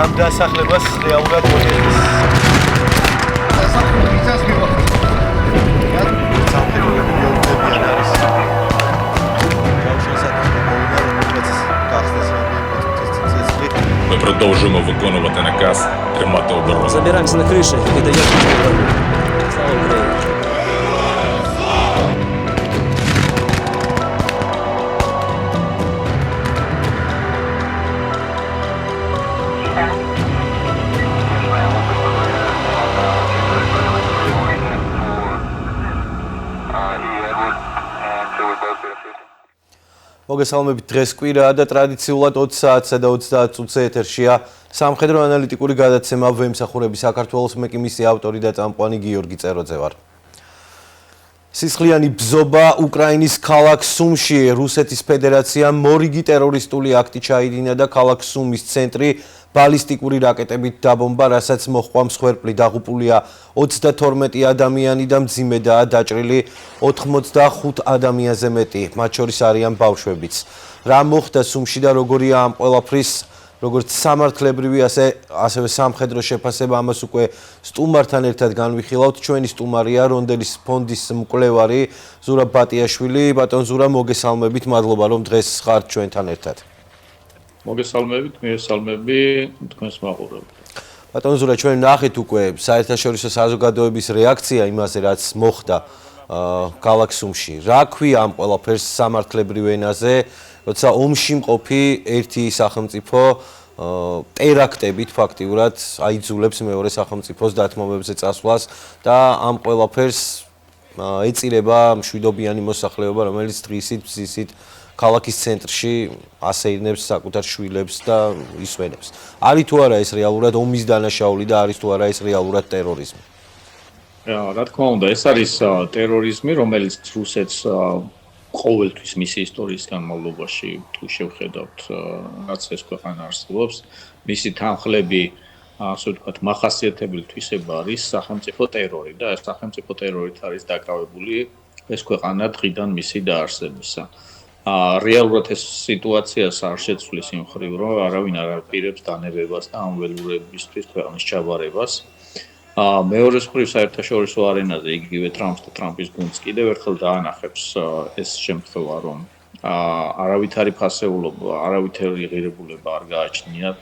Am დასახლებას რეალურად მოიხსნა. დასახლება მიწას მივახერხეთ. სამხედროები მიუღებიან არის. Ми продовжуємо виконувати наказ тримати оборону. Забираемся на крыше и даем. Слава Украине. მოგესალმებით დღეს კვირაა და ტრადიციულად 20 საათსა და 30 წუთზე ეთერშია სამხედრო ანალიტიკური გადაცემა ვემსახურები საქართველოს მე კი მისი ავტორი და წამყვანი გიორგი წეროძე ვარ. სისხლიანი ბზობა უკრაინის ქალაქ სუმში რუსეთის ფედერაციამ მორიგი ტერორისტული აქტი ჩაიდინა და ქალაქ სუმის ცენტრი ბალისტიკური რაკეტებით დაბომბა, რასაც მოჰყვა მსხვერპლი დაღუპულია 32 ადამიანი და მძიმედაა დაჭრილი 85 ადამიანზე მეტი, მათ შორის არიან ბავშვებიც. რა მოხდა სუმში და როგორია ამ ყველაფრის როგორც სამართლებრივი ასევე სამხედრო შეფასება ამას უკვე სტუმართან ერთად განვიხილავთ. ჩვენი სტუმარია რონდელის ფონდის მკვლევარი ზურაბ ბატიაშვილი. ბატონ ზურაბ, მოგესალმებით, მადლობა რომ დღეს ხართ ჩვენთან ერთად. მოგესალმებით, მიესალმები თქვენს მაყურებელს. ბატონ ზურაბ, ჩვენ ნახეთ უკვე საერთაშორისო საზოგადოების რეაქცია იმაზე, რაც მოხდა ქალაქ სუმში. რა ქვია ამ ყველაფერს სამართლებრივ ენაზე, როცა ომში მყოფი ერთი სახელმწიფო ტერაქტებით ფაქტიურად აიძულებს მეორე სახელმწიფოს დათმობებზე წასვლას და ამ ყველაფერს ეწირება მშვიდობიანი მოსახლეობა, რომელიც დღისით ბზისით ქალაქის ცენტრში ასეირნებს საკუთარ შვილებს და ისვენებს. არის თუ არა ეს რეალურად ომის დანაშაული და არის თუ არა ეს რეალურად ტერორიზმი? რა თქმა უნდა, ეს არის ტერორიზმი, რომელიც რუსეთს ყოველთვის მისი ისტორიის განმავლობაში თუ შევხედავთ, რაც ეს ქვეყანა არსებობს, მისი თანხლები, ასე ვთქვათ, მახასიათებელი თვისება არის სახელმწიფო ტერორი და ეს სახელმწიფო ტერორით არის დაკავებული ეს ქვეყანა დღიდან მისი დაარსებისა. რეალურად ეს სიტუაციას არ შეცვლის იმ ხრივ, რომ არავინ არ აპირებს დანებებას და ამ ველურებისთვის ქვეყნის ჩაბარებას. მეორე მხრივ საერთაშორისო არენაზე იგივე ტრამპს და ტრამპის გუნდს კიდევ ერთხელ დაანახებს ეს შემთხვევა, რომ არავითარი ფასეულობა, არავითარი ღირებულება არ გააჩნიათ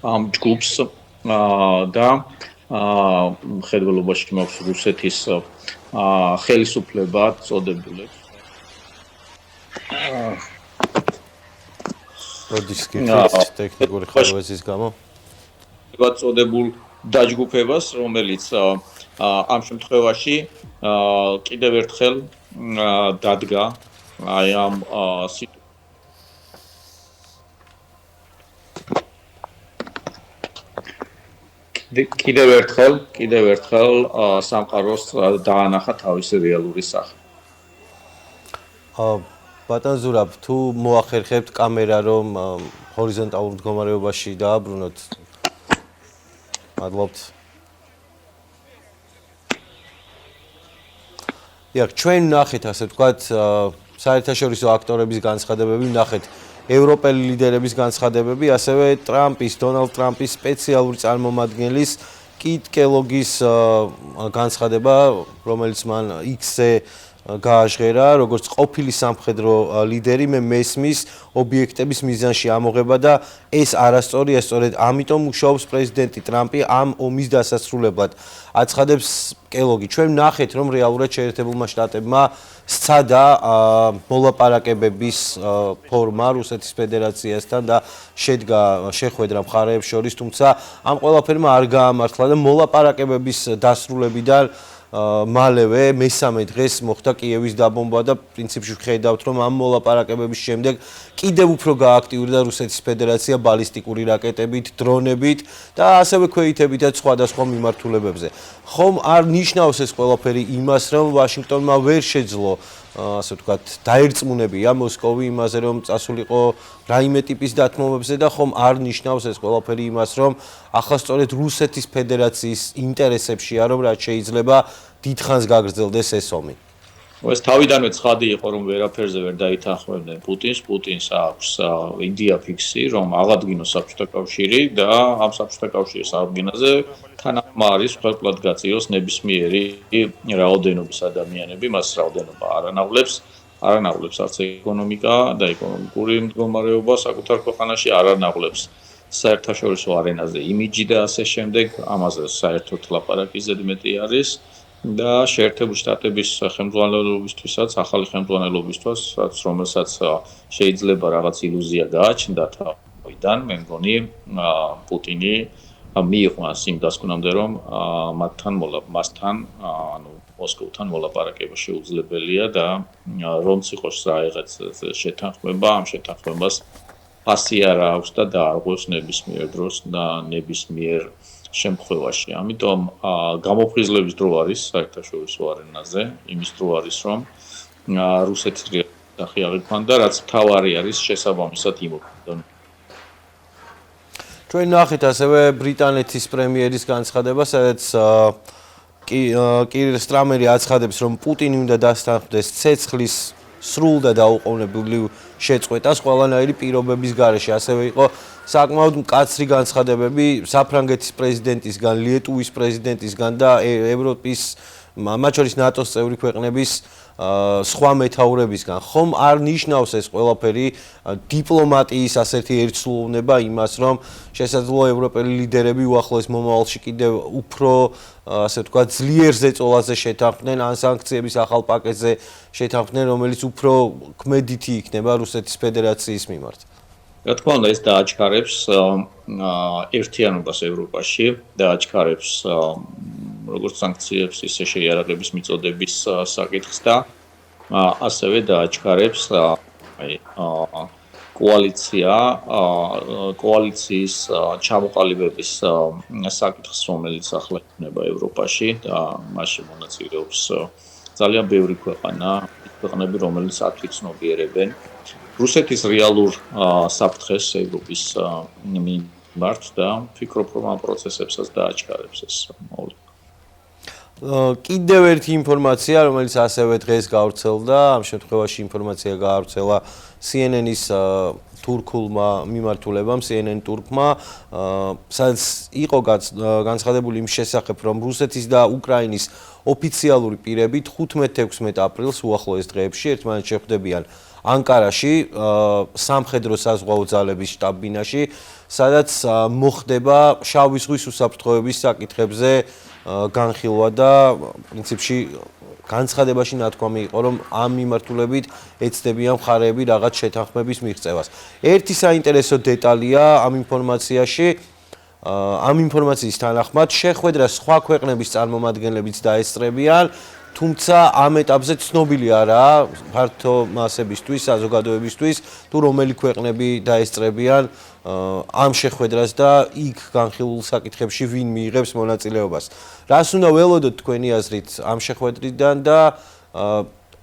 ამ ჯგუფს და მხედველობაში მაქვს რუსეთის ხელისუფლება წოდებულებს. როდის გიქრით ტექნიკური ხარვეზის გამო? წოდებულ დაჯგუფებას, რომელიც ამ შემთხვევაში კიდევ ერთხელ დადგა აი ამ კიდევ ერთხელ სამყაროს დაანახა თავისი რეალური სახე. ბატონ ზურაბ, თუ მოახერხებთ კამერა, რომ ჰორიზონტალურ მდგომარეობაში დააბრუნოთ. მადლობთ. ჩვენ ნახეთ, ასე ვთქვათ, საერთაშორისო აქტორების განცხადებები, ნახეთ ევროპელი ლიდერების განცხადებები, ასევე დონალდ ტრამპის სპეციალური წარმომადგენლის კიტ კელოგის განცხადება, რომელიც მან X-ზე გააჟღერა, როგორც ყოფილი სამხედრო ლიდერი, მე მესმის ობიექტების მიზანში ამოღება და ეს არასწორია, სწორედ ამიტომ მუშაობს პრეზიდენტი ტრამპი ამ ომის დასასრულებლად. აცხადებს კელოგი. ჩვენ ნახეთ, რომ რეალურად შეერთებულმა შტატებმა სცადა მოლაპარაკებების ფორმა რუსეთის ფედერაციასთან და შედგა შეხვედრა მხარეებს შორის, თუმცა ამ ყველაფერმა არ გაამართლა და მოლაპარაკებების დასრულებიდან მალევე მესამე დღეს მოხდა კიევის დაბომბვა და პრინციპში ვხედავთ რომ ამ მოლაპარაკებების შემდეგ კიდევ უფრო გააქტიურდა რუსეთის ფედერაცია ბალისტიკური რაკეტებით, დრონებით და ასევე ქვეითებითაც სხვადასხვა მიმართულებებზე. ხომ არ ნიშნავს ეს ყველაფერი იმას, რომ ვაშინგტონმა ვერ შეძლო ასე ვთქვათ, დაერწმუნებია მოსკოვი იმაზე, რომ წასულიყო რაიმე ტიპის დათმობებზე და ხომ არ ნიშნავს ეს ყველაფერი იმას, რომ ახლა სწორედ რუსეთის ფედერაციის ინტერესებშია, რომ რაც შეიძლება დიდხანს გაგრძელდეს ეს ომი. ეს თავიდანვე ცხადი იყო, რომ ვერაფერზე ვერ დაითანხმებდნენ პუტინს. პუტინს აქვს იდეა ფიქსი, რომ აღადგინოს საბჭოთა კავშირი და ამ საბჭოთა კავშირის აღდგენაზე თანახმა არის ხელკლად გაწიოს ნებისმიერი რაოდენობის ადამიანები, მას რაოდენობა არანავლებს არც ეკონომიკა და ეკონომიკური მდგომარეობა საკუთარ ქვეყანაში არანავლებს საერთაშორისო არენაზე იმიჯი და ასე შემდეგ, ამაზე საერთოდ ლაპარაკი ზედმეტი არის. და შეერთებული შტატების ხელმძღვანელობისთვისაც, ახალი ხელმძღვანელობისთვის, რომელსაც შეიძლება რაღაც ილუზია გააჩნდა თავიდან, მე მგონი პუტინი მიიყვანს იმ დასკვნამდე, რომ მასთან, ანუ მოსკოვთან მოლაპარაკება შეუძლებელია და რომც იყოს რაიღაც შეთანხმება, ამ შეთანხმებას ფასი არ აქვს და დაარღვევს ნებისმიერ დროს და ნებისმიერ შემთხვევაში. ამიტომ გამოფხიზლების დრო არის საერთაშორისო არენაზე, იმის დრო არის, რომ რუსეთის რეალიზაცია აღიქვან და რაც მთავარი არის შესაბამისად იმოქმედონ. ჩვენ ნახეთ ასევე ბრიტანეთის პრემიერის განცხადება, სადაც კირ სტრამერი აცხადებს, რომ პუტინი უნდა დასთანხმდეს ცეცხლის სრულ და დაუყოვნებლივ შეწყვეტას ყველანაირი პირობების გარეშე. ასევე იყო საკმაოდ მკაცრი განცხადებები საფრანგეთის პრეზიდენტისგან, ლიეტუვის პრეზიდენტისგან და ევროპის, მათ შორის ნატოს წევრი ქვეყნების სხვა მეთაურებისგან. ხომ არ ნიშნავს ეს ყველაფერი დიპლომატიის ასეთი ერთსრულოვნება იმას, რომ შესაძლოა ევროპელი ლიდერები უახლოეს მომავალში კიდევ უფრო ასე ვთქვათ, ძლიერ ზეწოლაზე შეთანხმდნენ, ან სანქციების ახალ პაკეტზე შეთანხმდნენ, რომელიც უფრო ქმედითი იქნება რუსეთის ფედერაციის მიმართ. რა თქმა უნდა, ეს დააჩქარებს ერთიანობას ევროპაში, დააჩქარებს როგორც სანქციებს, ისე შეიარაღების მიწოდების საკითხს და ასევე დააჩქარებს კოალიციის ჩამოყალიბების საკითხს, რომელიც ახლა იქნება ევროპაში და მასში მონაწილეობს ძალიან ბევრი ქვეყნები, რომელიც ათვისნობიერებენ რუსეთის რეალურ საფრთხეს ევროპის მიმართ და ვფიქრობ, რომ ამ პროცესებსაც დააჩქარებს ეს მოვლენა. კიდევ ერთი ინფორმაცია, რომელიც ასევე დღეს გავრცელდა, ამ შემთხვევაში ინფორმაცია გაავრცელა CNN-ის თურქულმა მიმართულებამ, CNN თურქმა, სადაც იყო განცხადებული იმ შესახებ, რომ რუსეთის და უკრაინის ოფიციალური პირები 15-16 აპრილს უახლოეს დღეებში ერთმანეთს შეხვდებიან ანკარაში, სამხედრო საზღვაო ძალების შტაბ-ბინაში, სადაც მოხდება შავი ზღვის უსაფრთხოების საკითხებზე განხილვა და პრინციპში განცხადებაში ნათქვამი იყო, რომ ამ მიმართულებით ეცდებიან მხარეები რაღაც შეთანხმების მიღწევას. ერთი საინტერესო დეტალია ამ ინფორმაციაში, ამ ინფორმაციის თანახმად შეხვედრას სხვა ქვეყნების წარმომადგენლებიც დაესწრებიან, თუმცა ამ ეტაპზე ცნობილი არაა ფართო მასებისთვის, საზოგადოებისთვის, თუ რომელი ქვეყნები დაესწრებიან ამ შეხვედრას და იქ განხილულ საკითხებში ვინ მიიღებს მონაწილეობას. რას უნდა ველოდოთ თქვენი აზრით ამ შეხვედრიდან და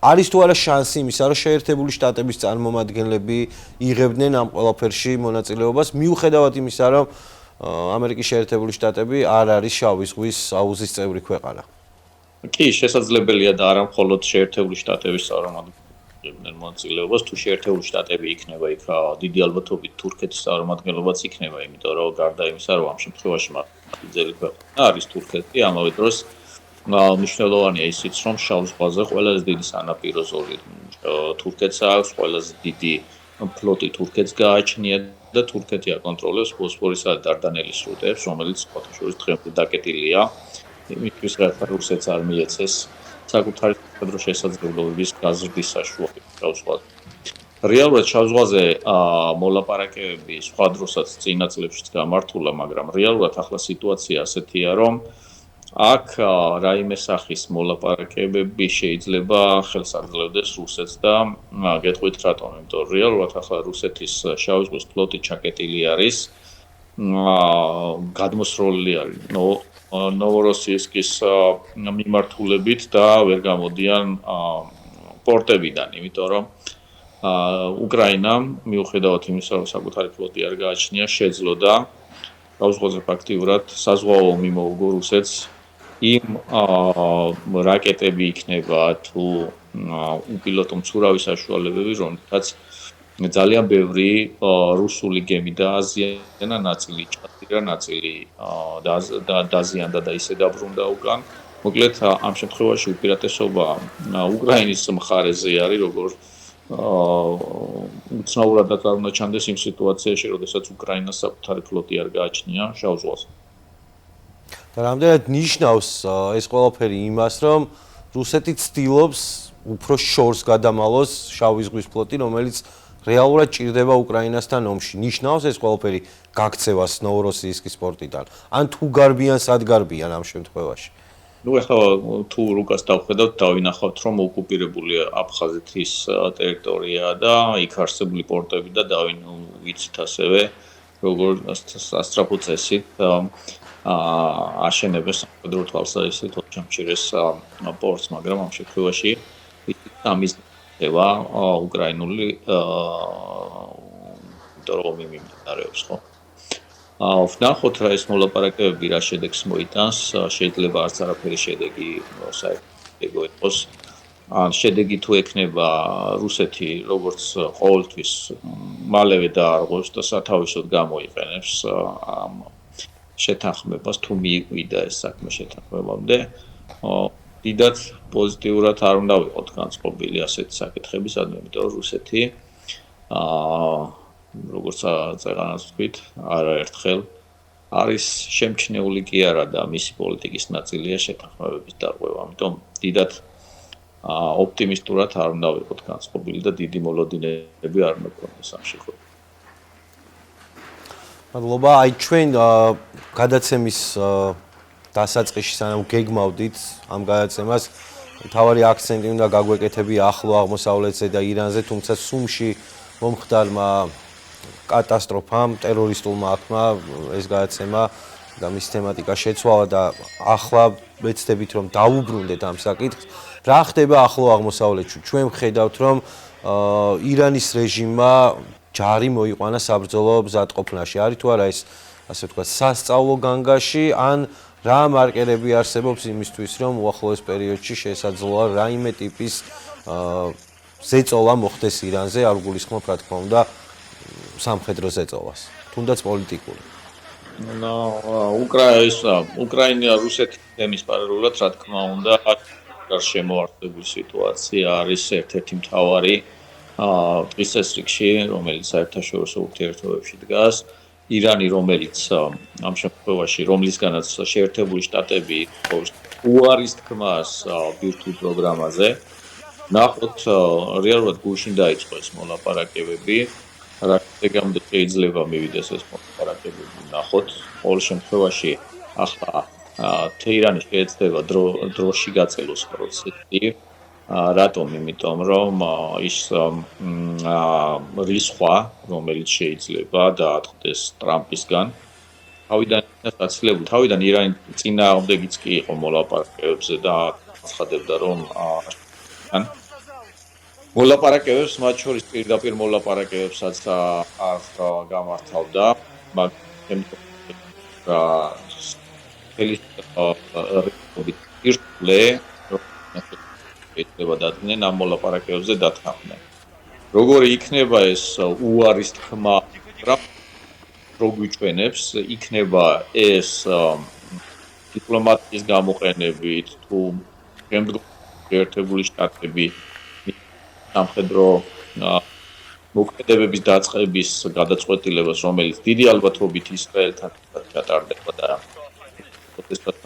არის თუ არა შანსი იმისა, რომ შეერთებული შტატების წარმომადგენლები იღებდნენ ამ ყველაფერში მონაწილეობას, მიუხედავად იმისა, რომ ამერიკის შეერთებული შტატები არ არის შავი ზღვის აუზის წევრი ქვეყანა. კი, შესაძლებელია და არა მხოლოდ შეერთებული შტატების წარმომადგენლები მონაწილეობას, თუ შეერთებული შტატები იქნება იქ დიდი ალბათობით თურქეთის წარმომადგენლობაც იქნება, იმიტომ რომ გარდა იმისა, რომ ამ შემთხვევაში ძელი ქვეყანა არის თურქეთი, ამავე დროს მნიშვნელოვანია ისიც, რომ შავ ზღვაზე ყველაზე დიდი სანაპირო ზოლი თურქეთს აქვს, ყველაზე დიდი ფლოტი თურქეთს გააჩნია და თურქეთი აკონტროლებს ბოსფორისა და დარდანელის სრუტეებს, რომელიც სხვათა შორის დღემდე დაკეტილია. იმისთვის რაც რუსეთს არ მიეცეს საკუთარი სამხედრო შესაძლებლობების გაზრდის საშუალებით შავ ზღვაზე. რეალურად შავ ზღვაზე მოლაპარაკებები სხვა დროსაც წინა წლებშიც გამართულა, მაგრამ რეალურად ახლა სიტუაცია ასეთია, რომ აქ რაიმე სახის მოლაპარაკებები შეიძლება ხელს აგძლევდეს რუსეთს და გეტყვით რატომ, იმიტომ რომ რეალურად ახლა რუსეთის შავი ზღვის ფლოტი ჩაკეტილი არის, გადმოსროლილი არის ნოვოროსიისკის მიმართულებით და ვერ გამოდიან პორტებიდან, იმიტომ რომ უკრაინამ მიუხედავად იმისა, რომ საკუთარი ფლოტი არ გააჩნია, შეძლო და შავ ზღვაზე ფაქტიურად საზღვაო მიმოუგო რუსეთს იმ რაკეტები იქნება თუ უპილოტო მცურავი საშუალებები, რომელთაც ძალიან ბევრი რუსული გემი დააზიანა, ნაწილი ჩაძირა, ნაწილი დაზიანდა და ისე დაბრუნდა უკან. მოკლედ ამ შემთხვევაში უპირატესობა უკრაინის მხარეზე არის, როგორც უცნაურადაც არ უნდა ჩანდეს იმ სიტუაციაში, როდესაც უკრაინას საკუთარი ფლოტი არ გააჩნია შავ ზღვაზე. და რამდენად ნიშნავს ეს ყველაფერი იმას, რომ რუსეთი ცდილობს უფრო შორს გადამალოს შავი ზღვის ფლოტი, რომელიც რეალურად ჭირდება უკრაინასთან ომში. ნიშნავს ეს ყველაფერი გაქცევას ნოვოროსიისკის პორტიდან. ან თუ გარბიან, სად გარბიან ამ შემთხვევაში? ეხლა თუ რუკას დავხედავთ, დავინახავთ, რომ ოკუპირებული აფხაზეთის ტერიტორია და იქ არსებული პორტები და ვიცით ასევე, როგორ სასწრაფო წესით აშენებენ სამხედრო თვალსაზრისით ოჩამჩირეს პორტს, მაგრამ ამ შემთხვევაში ამის ევა უკრაინული დრომი მიმდინარეობს, ხო? ვნახოთ რა ეს მოლაპარაკებები რა შედეგს მოიტანს, შეიძლება არც არაფერი შედეგი საერთოდ იყოს. ან შედეგი თუ ექნება რუსეთი, როგორც ყოველთვის მალევე დაარღვევს და სათავისოდ გამოიყენებს ამ შეთანხმებას თუ მიიკვიდა ეს საქმე შეთანხმებამდე, დიდად პოზიტიურად არ უნდა ვიყოთ განწყობილი ასეთი საკითხებისადმი, იმიტომ რომ რუსეთი როგორც წეღანაც ვთქვით, არაერთხელ არის შემჩნეული კი არა და მისი პოლიტიკის ნაწილია შეთანხმებების დარღვევა. ამიტომ დიდად ოპტიმისტურად არ უნდა ვიყოთ განწყობილი და დიდი მოლოდინები არ უნდა გვქონდეს ამ შეხვედრაში. მადლობა, აი ჩვენ გადაცემის დასაწყისში სანამ გეგმავდით ამ გადაცემას, მთავარი აქცენტი უნდა გაგვეკეთებია ახლო აღმოსავლეთზე და ირანზე, თუმცა სუმში მომხდარმა კატასტროფამ, ტერორისტულმა აქტმა ეს გადაცემა და მის თემატიკა შეცვალა და ახლა ვეცდებით რომ დავუბრუნდეთ ამ საკითხს. რა ხდება ახლო აღმოსავლეთში? ჩვენ ვხედავთ რომ ირანის რეჟიმმა ჯარი მოიყვანა საბრძოლო მზადყოფნაში. არის თუ არა ეს ასე ვთქვათ სასწავლო განგაში ან რა მარკერები არსებობს იმისთვის რომ უახლოეს პერიოდში შესაძლოა რაიმე ტიპის ზეწოლა მოხდეს ირანზე, არ გულისხმობ რა თქმა უნდა სამხედრო ზეწოლას, თუნდაც პოლიტიკური. უკრაინა რუსეთის თემის პარალელურად, რა თქმა უნდა, შემოარტყებული სიტუაცია არის ერთ-ერთი მთავარი დღის წესრიგში, რომელიც საერთაშორისო ურთიერთობებში დგას. ირანი, რომელიც ამ შემთხვევაში, რომლისგანაც შეერთებული შტატები უარის თქმას ბირთვულ პროგრამაზე, ნახოთ რეალურად გუშინ დაიწყო ეს მოლაპარაკებები. რა შედეგამდე შეიძლება მივიდეს ეს მოლაპარაკებები, ნახოთ. ყოველ შემთხვევაში ახლა თეირანი შეეცდება დროში გაწელოს პროცესი. რატომ? იმიტომ რომ ის რისხვა, რომელიც შეიძლება დაატყდეს ტრამპისგან, თავიდან ირანი წინააღმდეგიც კი იყო მოლაპარაკებებზე და აცხადებდა რომ მოლაპარაკებებს, მათ შორის პირდაპირ მოლაპარაკებებსაც არ გამართავდა, მაგრამ შეიძლება დადგნენ ამ მოლაპარაკებებზე დათანხმდნენ. როგორი იქნება ეს უარის თქმა, რო გვიჩვენებს, იქნება ეს დიპლომატიის გამოყენებით თუ შემდგომ შეერთებული შტატები სამხედრო მოქმედებების დაწყების გადაწყვეტილებას, რომელიც დიდი ალბათობით ისრაელთან ჩატარდება და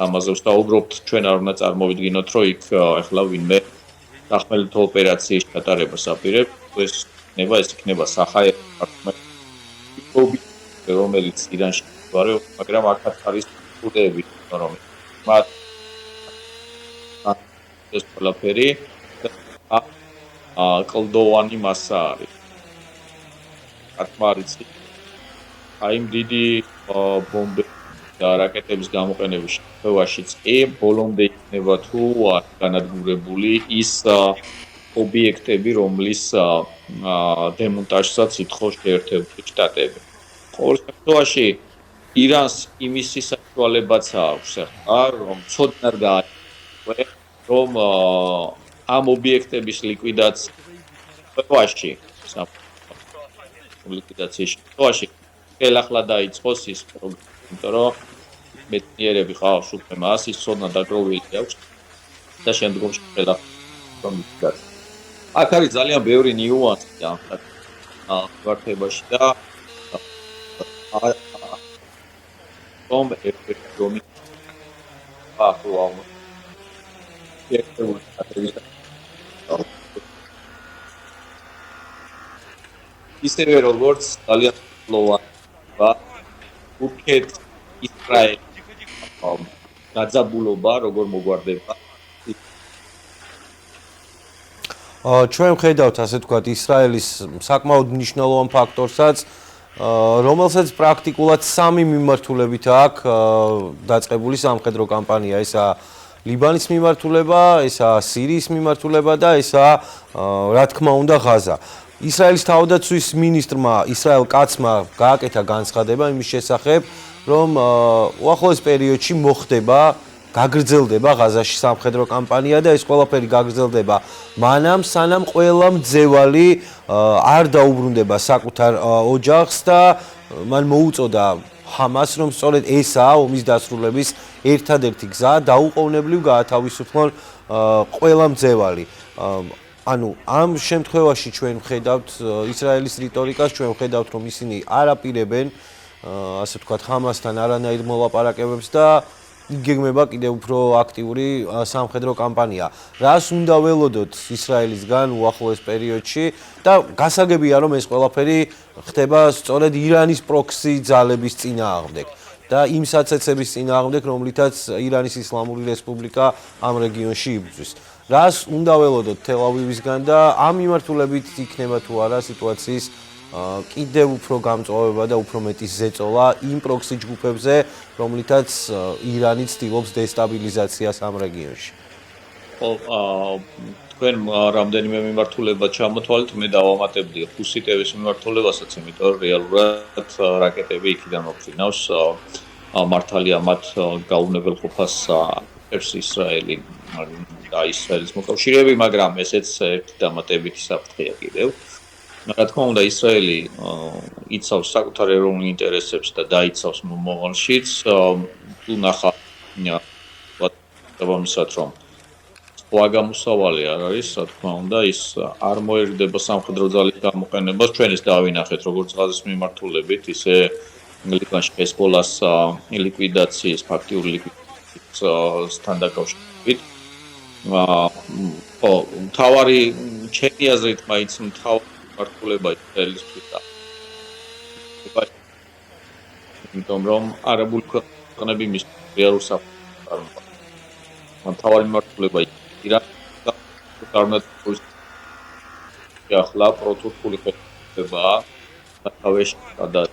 ამაზე ვსაუბრობთ, ჩვენ არ უნდა წარმოვიდგინოთ, რომ იქ ახლა ვინმე სახმელეთო ოპერაციის ჩატარებას აპირებს, ეს იქნება საჰაერო რომელიც ირანში მდებარეობს, მაგრამ აქაც არის სტუდიები, რომელიც მათ ეს ყველაფერი კლდოვანი მასა არის. ათმარიცი აი იმ დიდი ბომბების და რაკეტების გამოყენების შემთხვევაშიც კი ბოლომდე იქნება თუ არ განადგურებული ის ობიექტები, რომლის დემონტაჟსაც ითხოვს შეერთებული შტატები. ყოველ შემთხვევაში ირანს იმის საშუალებაც აქვს, რომ ცოდნად გააჩნია, რომ ამ ობიექტების ლიკვიდაციაში შემთხვევაში ხელახლა დაიწყოს ის პროგრამა, იმიტომ რომ მეცნიერები ყავს უკვე მას ის ცოდნა დაგროვილი აქვს და შემდგომში ხელახლა მიწდას. აქ არის ძალიან ბევრი ნიუანსი ამ მიმართებაში და რომ ეფექტური ისევე როგორც ძალიან ლოა უკეთ ისრაელი გაძაბულობა როგორ მოგვარდება ჩვენ ვხედავთ ასე თქვათ ისრაელის საკმაოდ მნიშვნელოვან ფაქტორსაც რომელსაც პრაქტიკულად სამი მიმართულებით აქვს დაწყებული სამხედრო კამპანია ესა ლიბანის მიმართულება, ესა სირიის მიმართულება და ესა რა თქმა უნდა ღაზა. ისრაელის თავდაცვის მინისტრმა ისრაელ კაცმა გააკეთა განცხადება იმის შესახებ, რომ უახლოეს პერიოდში მოხდება გაგრძელდება ღაზაში სამხედრო კამპანია და ეს ყველაფერი გაგრძელდება მანამ სანამ ყველა მძევალი არ დაუბრუნდება საკუთარ ოჯახს და მან მოუწოდა ჰამას რომ სწორედ ესაა ომის დასრულების ერთადერთი გზა დაუყოვნებლივ გაათავისუფლონ ყველა მძევალი. ანუ ამ შემთხვევაში ჩვენ ვხედავთ ისრაელის რიტორიკას, ჩვენ ვხედავთ რომ ისინი არ აპირებენ ასე ვთქვათ ჰამასთან არანაირ მოლაპარაკებებს და იგეგმება კიდევ უფრო აქტიური სამხედრო კამპანია. რას უნდა ველოდოთ ისრაელისგან უახლოეს პერიოდში და გასაგებია რომ ეს ყველაფერი ხდება სწორედ ირანის პროქსი ძალების წინააღმდეგ და იმ საცეცების წინააღმდეგ, რომლითაც ირანის ისლამური რესპუბლიკა ამ რეგიონში იბრძვის. რას უნდა ველოდოთ თელ-ავივისგან და ამ მიმართულებით იქნება თუ არა სიტუაციის კიდევ უფრო გამწვავება და უფრო მეტი ზეწოლა იმ პროქსი ჯგუფებზე, რომლითაც ირანი ცდილობს დესტაბილიზაციას ამ რეგიონში. თქვენ რამდენიმე მიმართულება ჩამოთვალეთ, მე დავამატებდი ჰუსიტების მიმართულებასაც, იმიტომ რომ რეალურად რაკეტები იქიდან მოფრინავს მართალია მათ გაუნებელყოფას ებს ისრაელი და ისრაელის მოკავშირეები, მაგრამ ესეც ერთი დამატებითი საფრთხეა კიდევ. რა თქმა უნდა ისრაელი იცავს საკუთარ ეროვნულ ინტერესებს და დაიცავს მომავალშიც თუ ნახა ვატყობამისად რომ სხვა გამოსავალი არ არის რა თქმა უნდა ის არ მოერგდება სამხედრო ძალის გამოყენებას ჩვენ ეს დავინახეთ როგორც ღაზის მიმართულებით ისე ლიბანში ჰეზბოლას ლიკვიდაციის ფაქტიური ლიკვიდაციასთან დაკავშირებით თავარი ჩემი აზრით მაინც თავი მართულება ისრაელის ფიტა. იმიტომ რომ არაბული ქვეყნები მის რეალურ საფრთხეს არ თავარი მართულება ირანის გარნატის ახლა პროტურკული ხდება თავეში და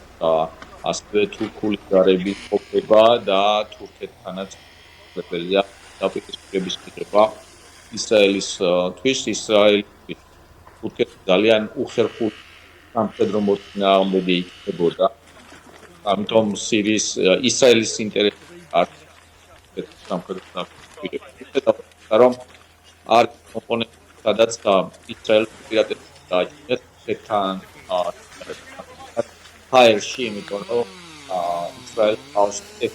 ასევე თურქული ჯარების ყოფება და თურქეთთანაც ველია დაპირისპირების მიღება ისრაელის თვის ისრაელი თურქეთი ძალიან უხერხული სამხედრო მოწინააღმდეგე იქნებოდა. ამიტომ სირიის ისრაელის ინტერესი არ სამხედრო დაპირისპირება. რომ არ კომპონენტი სადაც ისრაელს პირატები დააჩინეს თეთრ ფაერში, იმიტომ რომ ისრაელის თავში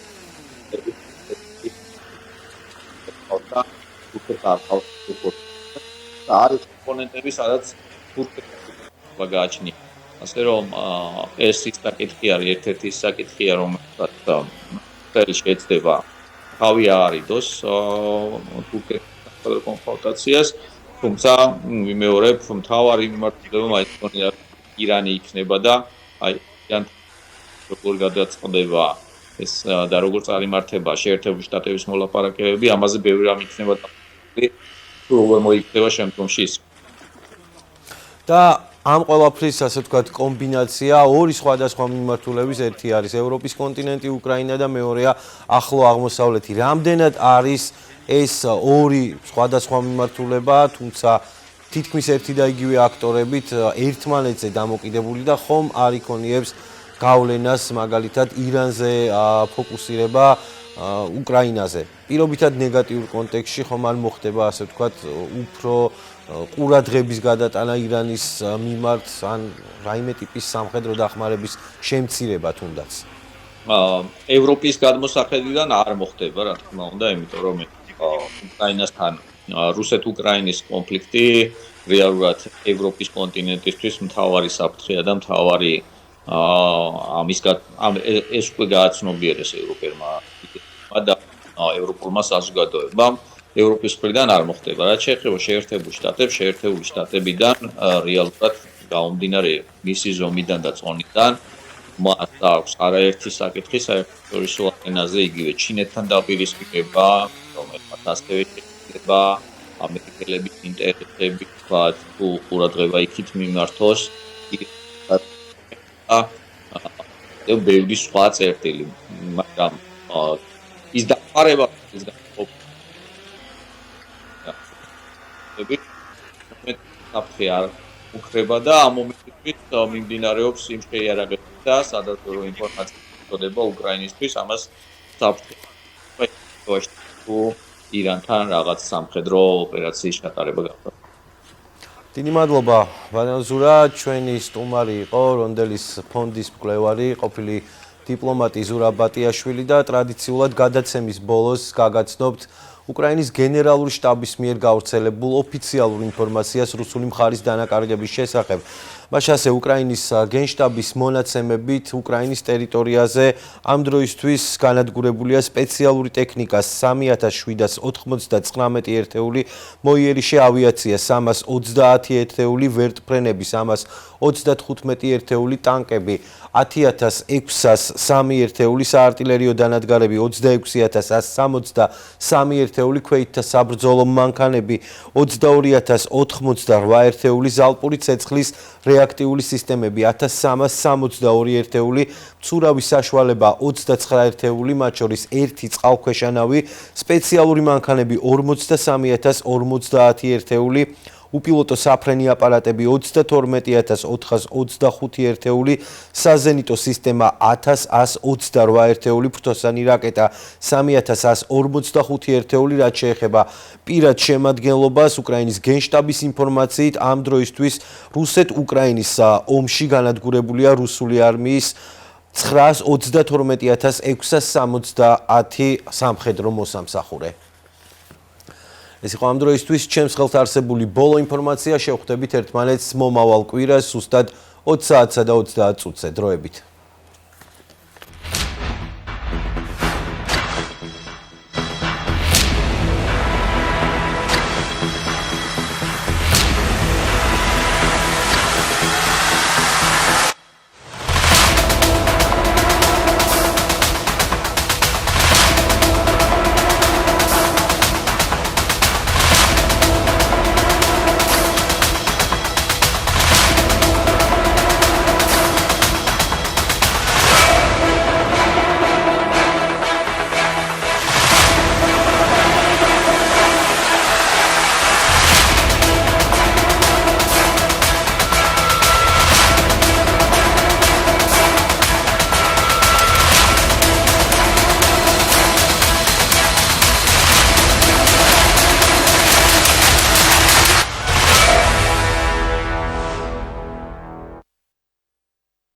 არის კომპონენტები, სადაც თურქეთმა გააჩნია. ასე რომ ეს ის საკითხი არის, ერთ-ერთი საკითხია, რომელსაც ისრაელი შეეცდება თავი აარიდოს თურქეთის კონფრონტაციას, თუმცა ვიმეორებ, მთავარი მიმართულება მაინც ირანი იქნება და აი როგორ გადაწყდება ეს და როგორ წარიმართება შეერთებული შტატების მოლაპარაკებები, ამაზე ბევრი რამ იქნება როგორ მოიქცევა შემდგომში ის. და ამ ყველაფრის ასე ვთქვათ კომბინაცია ორი სხვადასხვა მიმართულების ერთი არის ევროპის კონტინენტი, უკრაინა და მეორეა ახლო აღმოსავლეთი. რამდენად არის ეს ორი სხვადასხვა მიმართულება, თუმცა თითქმის ერთი და იგივე აქტორებით ერთმანეთზე დამოკიდებული და ხომ არ იქონიებს გავლენას მაგალითად ირანზე ფოკუსირება უკრაინაზე. პირობითად ნეგატიურ კონტექსტში ხომ არ მოხდება ასე ვთქვათ უფრო ყურადღების გადატანა ირანის მიმართ ან რაიმე ტიპის სამხედრო დახმარების შემცირება თუნდაც. ევროპის გადმოსახედიდან არ მოხდება რა თქმა უნდა, იმიტომ რომ უკრაინასთან რუსეთ-უკრაინის კონფლიქტი რეალურად ევროპის კონტინენტისთვის მთავარი საფრთხეა და მთავარი ეს უკვე გააცნობიერეს ევროპელმა და ევროპულმა საზოგადოებამ ევროპის მხრიდან არ მოხდება. რაც შეეხება შეერთებულ შტატებს, შეერთებული შტატებიდან რეალურად გამომდინარე მისი ზომიდან და წონიდან მას აქვს არაერთი საკითხი საერთაშორისო არენაზე, იგივე ჩინეთთან დაპირისპირება, რომელსაც ასევე შეიძლება ამერიკელების ინტერესები თუ ყურადღება იქით მიმართოს და ბევრი სხვა წერტილი, მაგრამ ის დახმარება ის საფრთხე უქრება და ამ მომენტში მიმდინარეობს იმ შეიარაღებები და სადაზვერვო ინფორმაციის მიწოდება უკრაინისთვის ამას საფრთხე ირანთან რაღაც სამხედრო ოპერაციის ჩატარება გახდა. დიდი მადლობა ბანაზურა, ჩვენი სტუმარი იყო რონდელის ფონდის მკვლევარი, ყოფილი დიპლომატი ზურაბ ბატიაშვილი და ტრადიციულად გადაცემის ბოლოს გაგაცნობთ უკრაინის გენერალური შტაბის მიერ გავრცელებულ ოფიციალურ ინფორმაციას რუსული მხარის დანაკარგების შესახებ. მაშ ასე უკრაინის გენშტაბის მონაცემებით უკრაინის ტერიტორიაზე ამ დროისთვის განადგურებულია სპეციალური ტექნიკა 3799 ერთეული მოიერიშე ავიაცია 330 ერთეული ვერტფრენები 335 ერთეული ტანკები 10603 ერთეული საარტილერიო დანადგარები 26163 ერთეული ქვეითთა საბრძოლო მანქანები 22088 ერთეული ზალპური ცეცხლის რეაქტიული სისტემები 1362 ერთეული მცურავი საშუალება 29 ერთეული მათ შორის ერთი წყალქვეშა სპეციალური მანქანები 43450 ერთეული უპილოტო საფრენი აპარატები 32425 ერთეული საზენიტო სისტემა 1128 ერთეული ფრთოსანი რაკეტა 3145 ერთეული რაც შეეხება პირად შემადგენლობას უკრაინის გენშტაბის ინფორმაციით ამ დროისთვის რუსეთ-უკრაინის ომში განადგურებულია რუსული არმიის 922670 სამხედრო მოსამსახურე. ეს იყო ამ დროისთვის ჩემს ხელთ არსებული ბოლო ინფორმაცია, შევხვდებით ერთმანეთს მომავალ კვირას, ზუსტად 20 საათსა და 30 წუთზე. დროებით.